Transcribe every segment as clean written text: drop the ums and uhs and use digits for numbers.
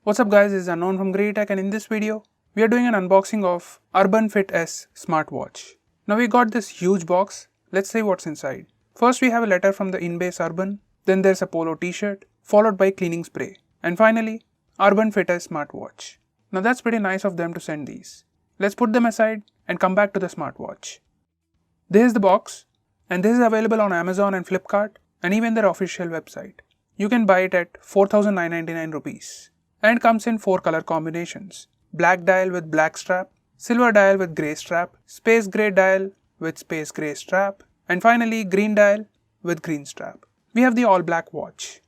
What's up guys, this is Unknown from GreedyTech, and in this video, we are doing an unboxing of Urban Fit S smartwatch. Now we got this huge box, let's see what's inside. First we have a letter from the in-base Urban, then there's a polo t-shirt, followed by cleaning spray, and finally, Urban Fit S smartwatch. Now that's pretty nice of them to send these. Let's put them aside and come back to the smartwatch. This is the box, and this is available on Amazon and Flipkart, and even their official website. You can buy it at 4,999 rupees. And comes in 4 color combinations: black dial with black strap, silver dial with grey strap, space grey dial with space grey strap, and finally green dial with green strap. We have the all black watch.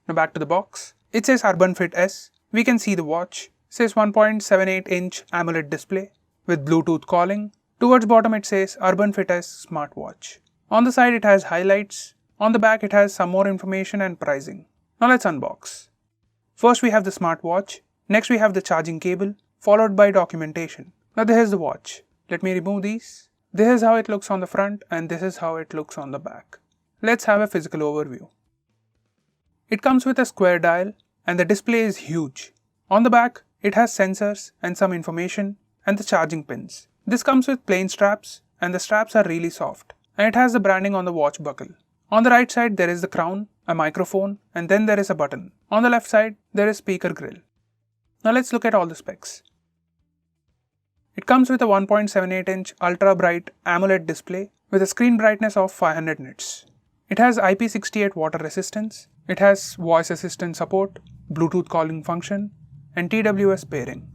Now back to the box. It says Urban Fit S. We can see the watch. Says 1.78-inch AMOLED display with Bluetooth calling. Towards bottom it says Urban Fit S smartwatch. On the side it has highlights. On the back it has some more information and pricing. Now let's unbox. First we have the smartwatch, next we have the charging cable, followed by documentation. Now this is the watch. Let me remove these. This is how it looks on the front and this is how it looks on the back. Let's have a physical overview. It comes with a square dial and the display is huge. On the back, it has sensors and some information and the charging pins. This comes with plain straps and the straps are really soft, and it has the branding on the watch buckle. On the right side there is the crown, a microphone, and then there is a button. On the left side there is speaker grill. Now let's look at all the specs. It comes with a 1.78-inch ultra bright AMOLED display with a screen brightness of 500 nits. It has IP68 water resistance. It has voice assistant support, Bluetooth calling function, and TWS pairing.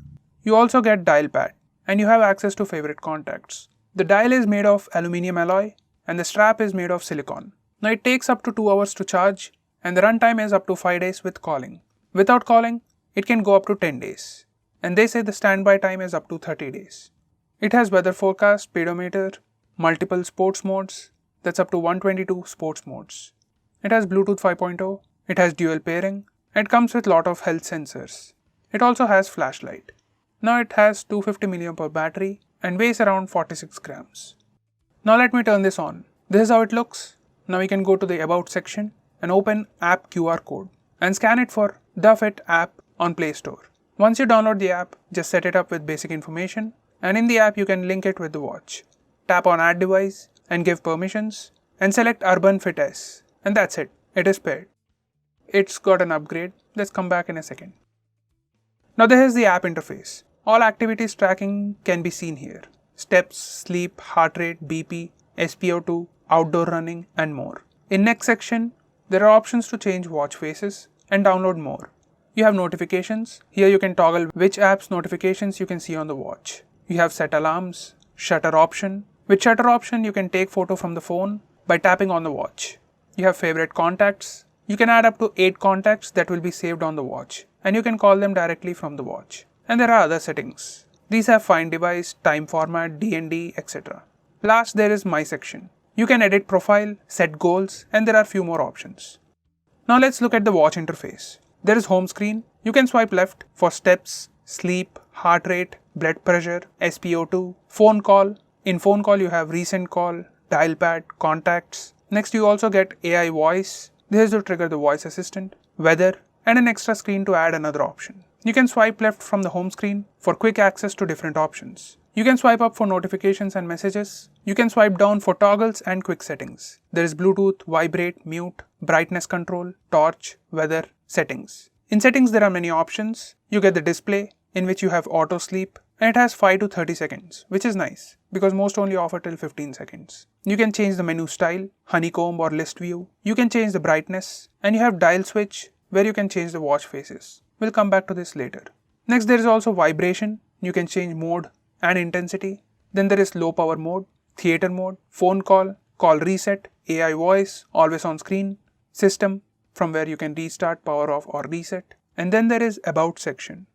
You also get dial pad, and you have access to favorite contacts. The dial is made of aluminium alloy and the strap is made of silicone. Now it takes up to 2 hours to charge and the runtime is up to 5 days with calling. Without calling, it can go up to 10 days. And they say the standby time is up to 30 days. It has weather forecast, speedometer, multiple sports modes, that's up to 122 sports modes. It has Bluetooth 5.0, it has dual pairing, and it comes with lot of health sensors. It also has flashlight. Now it has 250 mAh battery and weighs around 46 grams. Now let me turn this on. This is how it looks. Now we can go to the About section and open App QR code and scan it for the Fit app on Play Store. Once you download the app, just set it up with basic information, and in the app you can link it with the watch. Tap on Add Device and give permissions and select Urban Fit S, and that's it. It is paired. It's got an upgrade. Let's come back in a second. Now this is the app interface. All activities tracking can be seen here: steps, sleep, heart rate, BP, SpO2, outdoor running, and more. In next section, there are options to change watch faces and download more. You have notifications. Here you can toggle which apps notifications you can see on the watch. You have set alarms, shutter option. With shutter option, you can take photo from the phone by tapping on the watch. You have favorite contacts. You can add up to 8 contacts that will be saved on the watch, and you can call them directly from the watch. And there are other settings. These have find device, time format, DND, etc. Last, there is My section. You can edit profile, set goals, and there are few more options. Now let's look at the watch interface. There is home screen. You can swipe left for steps, sleep, heart rate, blood pressure, SpO2, phone call. In phone call you have recent call, dial pad, contacts. Next you also get AI voice. This is to trigger the voice assistant, weather, and an extra screen to add another option. You can swipe left from the home screen for quick access to different options. You can swipe up for notifications and messages. You can swipe down for toggles and quick settings. There is Bluetooth, vibrate, mute, brightness control, torch, weather, settings. In settings there are many options. You get the display in which you have auto sleep, and it has 5 to 30 seconds, which is nice because most only offer till 15 seconds. You can change the menu style, honeycomb or list view. You can change the brightness, and you have dial switch where you can change the watch faces. We'll come back to this later. Next there is also vibration. You can change mode and intensity. Then there is low power mode, theater mode, phone call, call reset, AI voice, always on screen, system from where you can restart, power off or reset. And then there is About section.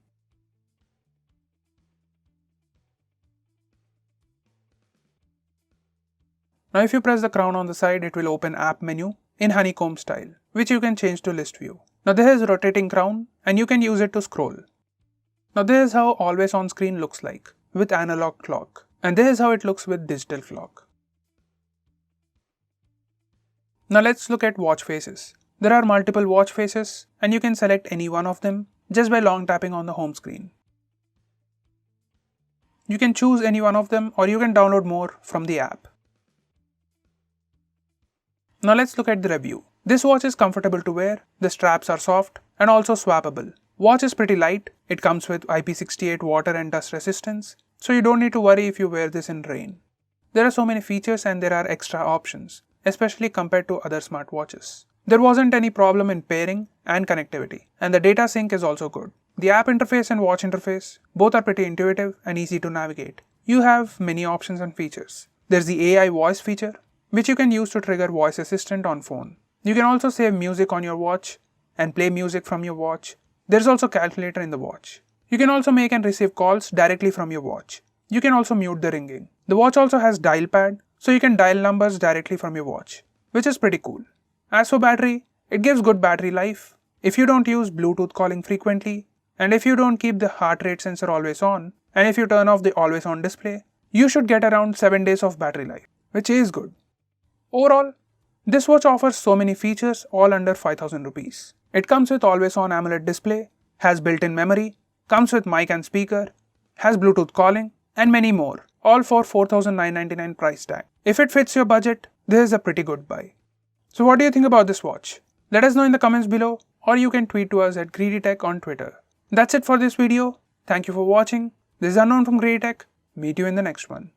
Now if you press the crown on the side, it will open app menu in honeycomb style, which you can change to list view. Now this is rotating crown and you can use it to scroll. Now this is how always on screen looks like with analog clock, and this is how it looks with digital clock. Now let's look at watch faces. There are multiple watch faces and you can select any one of them. just by long tapping on the home screen. You can choose any one of them or you can download more from the app. Now let's look at the review. This watch is comfortable to wear, the straps are soft and also swappable. Watch is pretty light, it comes with IP68 water and dust resistance, so you don't need to worry if you wear this in rain. There are so many features and there are extra options, especially compared to other smartwatches. There wasn't any problem in pairing and connectivity, and the data sync is also good. The app interface and watch interface, both are pretty intuitive and easy to navigate. You have many options and features. There's the AI voice feature, which you can use to trigger voice assistant on phone. You can also save music on your watch and play music from your watch. There's also calculator in the watch. You can also make and receive calls directly from your watch. You can also mute the ringing. The watch also has dial pad, so you can dial numbers directly from your watch, which is pretty cool. As for battery, it gives good battery life. If you don't use Bluetooth calling frequently, and if you don't keep the heart rate sensor always on, and if you turn off the always on display, you should get around 7 days of battery life, which is good. Overall, this watch offers so many features all under 5000 rupees. It comes with always on AMOLED display, has built-in memory, comes with mic and speaker, has Bluetooth calling, and many more, all for 4999 price tag. If it fits your budget, this is a pretty good buy. So what do you think about this watch? Let us know in the comments below, or you can tweet to us at GreedyTech on Twitter. That's it for this video. Thank you for watching. This is Unknown from GreedyTech. Meet you in the next one.